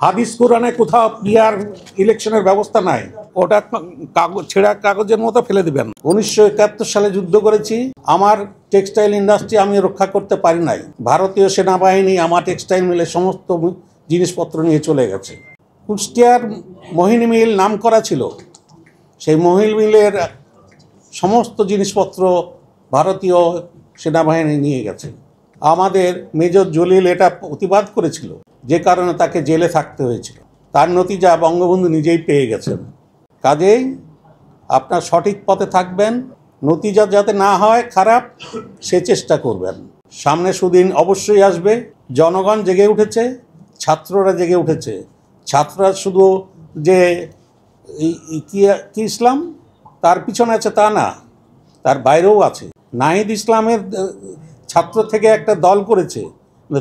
হাদিস কোরআনে কোথাও পিয়ার ইলেকশনের ব্যবস্থা নাই, ওটা কাগজ ছেঁড়া কাগজের মতো ফেলে দিবেন। 1971 সালে যুদ্ধ করেছি, আমার টেক্সটাইল ইন্ডাস্ট্রি আমি রক্ষা করতে পারি নাই। ভারতীয় সেনাবাহিনী আমার টেক্সটাইল মিলের সমস্ত জিনিসপত্র নিয়ে চলে গেছে। কুষ্টিয়ার মোহিনী মিল নাম করা ছিল, সেই মোহিনী মিলের সমস্ত জিনিসপত্র ভারতীয় সেনাবাহিনী নিয়ে গেছে। আমাদের মেজর জলিল এটা প্রতিবাদ করেছিল, যে কারণে তাকে জেলে থাকতে হয়েছিল। তার নতিজা বঙ্গবন্ধু নিজেই পেয়ে গেছেন। কাজেই আপনার সঠিক পথে থাকবেন, নতিজা যাতে না হয় খারাপ সে চেষ্টা করবেন। সামনে সুদিন অবশ্যই আসবে। জনগণ জেগে উঠেছে, ছাত্ররা জেগে উঠেছে। ছাত্ররা শুধু যে কি ইসলাম তার পিছনে আছে তা না, তার বাইরেও আছে। নাহিদ ইসলামের ছাত্র থেকে একটা দল করেছে,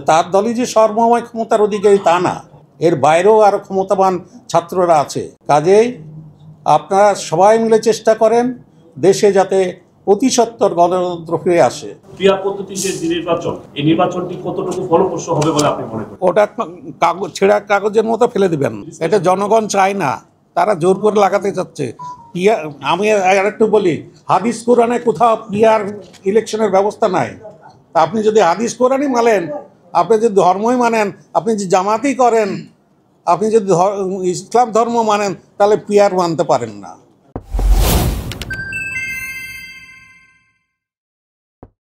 তার দলই যে সর্বময় ক্ষমতার অধিকারী তা না, এর বাইরেও আরও ক্ষমতাবান ছাত্ররা আছে। কাজেই আপনারা সবাই মিলে চেষ্টা করেন দেশে যাতে অতি সত্বর গণতন্ত্র ফিরে আসে। ক্রিয়া পদ্ধতি যে নির্বাচন, এই নির্বাচনটি কতটুকু ফলপ্রসূ হবে বলে আপনি মনে করেন? ওটা ছেঁড়া কাগজের মতো ফেলে দিবেন। এটা জনগণ চায় না, তারা জোর করে লাগাতে চাচ্ছে। আমি আরেকটু বলি, হাদিস কোরআনে কোথাও পিয়ার ইলেকশনের ব্যবস্থা নাই। তা আপনি যদি হাদিস কোরআনই মানেন, আপনি যদি ধর্মই মানেন, আপনি যদি জামাতই করেন, আপনি যদি ইসলাম ধর্ম মানেন, তাহলে পিয়ার মানতে পারেন না।